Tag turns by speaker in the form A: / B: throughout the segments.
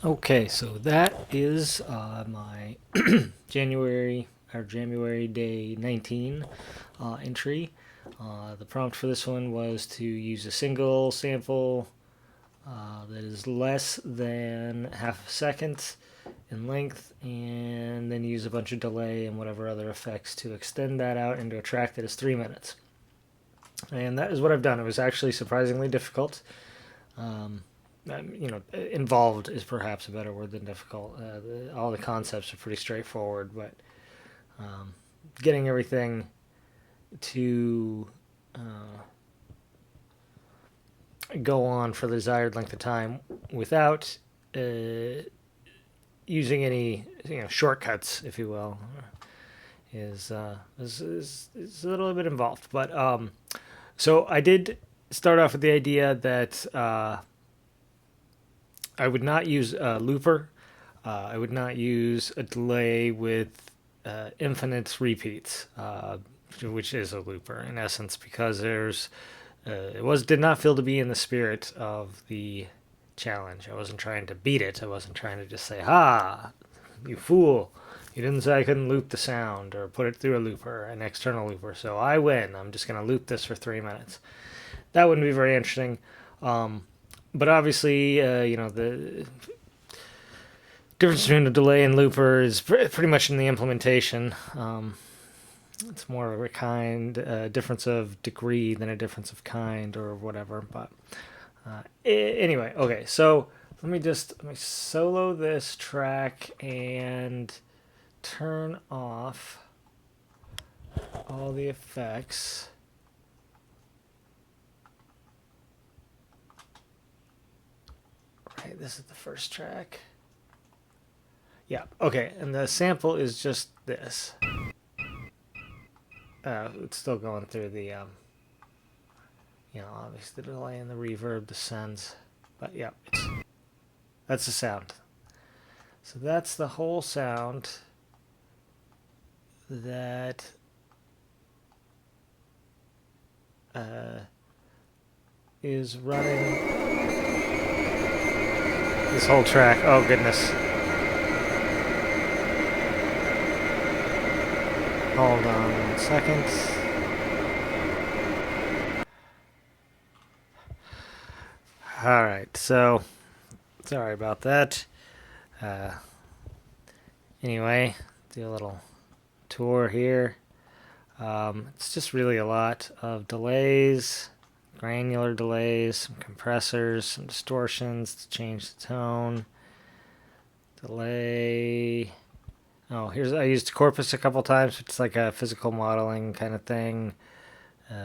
A: Okay, so that is my January day 19 entry. The prompt for this one was to use a single sample that is less than half a second in length, and then use a bunch of delay and whatever other effects to extend that out into a track that is 3 minutes. And that is what I've done. It was actually surprisingly difficult. Um, Involved is perhaps a better word than difficult. All the concepts are pretty straightforward, but um, getting everything to go on for the desired length of time without using any shortcuts, if you will, is a little bit involved. But so I did start off with the idea that I would not use a looper. I would not use a delay with infinite repeats, which is a looper in essence, because it did not feel to be in the spirit of the challenge. I wasn't trying to beat it. I wasn't trying to just say, "Ha, you fool! You didn't say I couldn't loop the sound or put it through a looper, an external looper. So I win. I'm just going to loop this for 3 minutes." That wouldn't be very interesting. But obviously, the difference between a delay and looper is pretty much in the implementation. It's more of a difference of degree than a difference of kind or whatever. But anyway, okay. So let me solo this track and turn off all the effects. Right, this is the first track. Yeah, okay, and the sample is just this. It's still going through the, obviously the delay and the reverb, the sends. But yeah, that's the sound. So that's the whole sound that is running this whole track. Oh, goodness. Hold on 1 second. Alright, so sorry about that. Uh, anyway, do a little tour here. It's just really a lot of delays, granular delays, some compressors, some distortions to change the tone. Delay. Oh, I used Corpus a couple times. It's like a physical modeling kind of thing.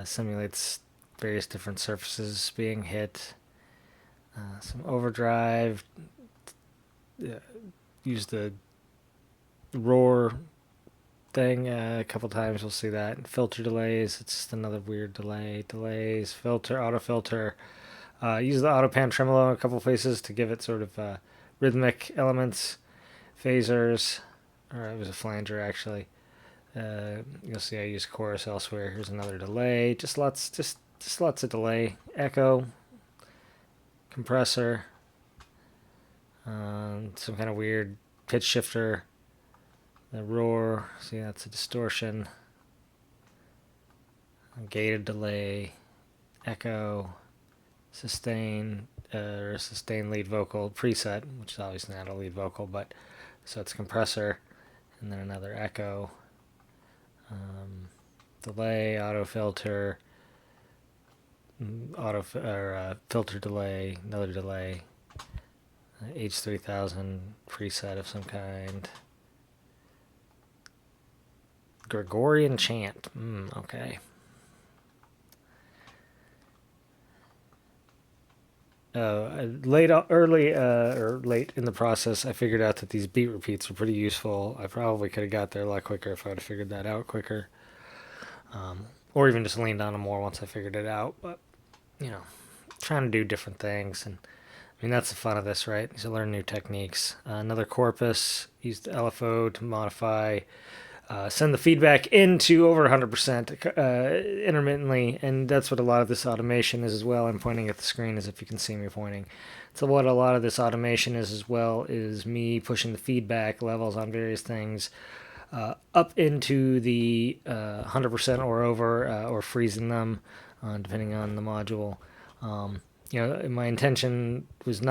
A: Simulates various different surfaces being hit. Some overdrive. Use the roar thing a couple times. We'll see that. Filter delays. It's just another weird delay. Delays. Filter. Auto filter. Use the auto pan tremolo in a couple places to give it sort of rhythmic elements. Phasers. Or it was a flanger actually. You'll see I use chorus elsewhere. Here's another delay. Just lots of delay. Echo. Compressor. Some kind of weird pitch shifter. The roar. See, that's a distortion. A gated delay. Echo. Sustain. Or sustain lead vocal preset, which is obviously not a lead vocal, but so it's compressor, and then another echo, delay, auto filter, filter delay, another delay, H3000 preset of some kind, Gregorian chant. Okay. Late in the process, I figured out that these beat repeats are pretty useful. I probably could have got there a lot quicker if I would have figured that out quicker, or even just leaned on them more once I figured it out. But trying to do different things, and I mean that's the fun of this, right? Is to learn new techniques. Another corpus, used LFO to modify. Send the feedback into over 100% intermittently, and that's what a lot of this automation is as well. I'm pointing at the screen as if you can see me pointing. So what a lot of this automation is as well is me pushing the feedback levels on various things up into the 100% or over, or freezing them, depending on the module. My intention was to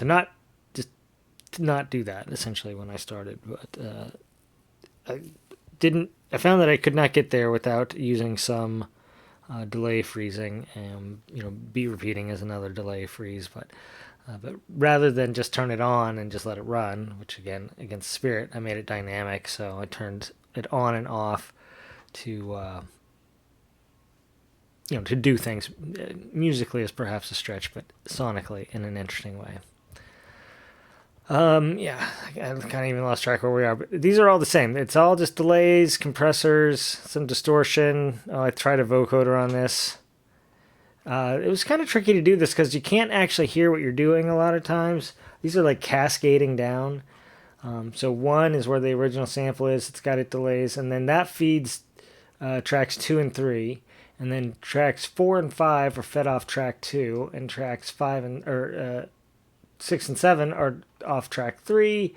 A: not just to not do that essentially when I started, but I didn't. I found that I could not get there without using some delay freezing, and beat repeating is another delay freeze, but rather than just turn it on and just let it run, which again against Spirit, I made it dynamic, so I turned it on and off to to do things. Musically is perhaps a stretch, but sonically in an interesting way. Yeah, I kind of even lost track where we are, but these are all the same. It's all just delays, compressors, some distortion. Oh, I tried a vocoder on this. It was kind of tricky to do this because you can't actually hear what you're doing a lot of times. These are like cascading down. So one is where the original sample is. It's got it delays, and then that feeds tracks 2 and 3, and then tracks 4 and 5 are fed off track 2, and tracks 6 and 7 are off track 3.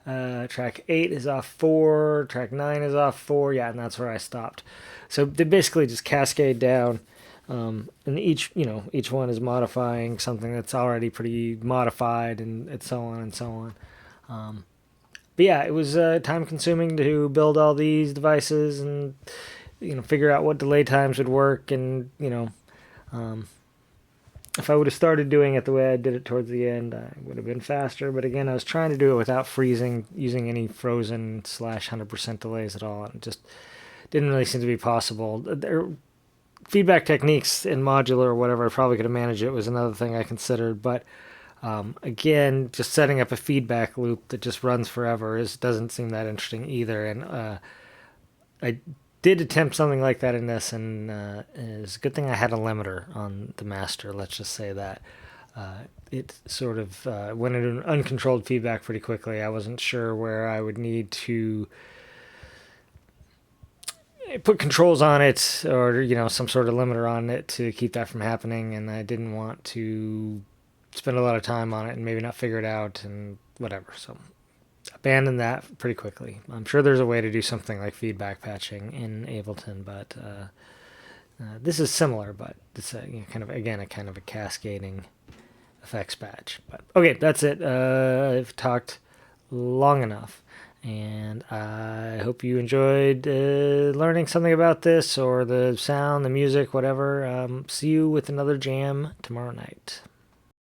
A: Track 8 is off 4. Track 9 is off 4. Yeah, and that's where I stopped. So they basically just cascade down. And each one is modifying something that's already pretty modified, and so on and so on. But yeah, it was time consuming to build all these devices and figure out what delay times would work, and if I would have started doing it the way I did it towards the end, I would have been faster. But again, I was trying to do it without freezing, using any frozen / 100% delays at all, and it just didn't really seem to be possible. There feedback techniques in modular or whatever, I probably could have managed it, was another thing I considered. But again, just setting up a feedback loop that just runs forever doesn't seem that interesting either. And I did attempt something like that in this, and it's a good thing I had a limiter on the master, let's just say that. It sort of went into an uncontrolled feedback pretty quickly. I wasn't sure where I would need to put controls on it, or some sort of limiter on it to keep that from happening, and I didn't want to spend a lot of time on it and maybe not figure it out and whatever, so abandoned that pretty quickly. I'm sure there's a way to do something like feedback patching in Ableton, but this is similar, but it's kind of a cascading effects patch. But okay, that's it. I've talked long enough, and I hope you enjoyed learning something about this, or the sound, the music, whatever. See you with another jam tomorrow night.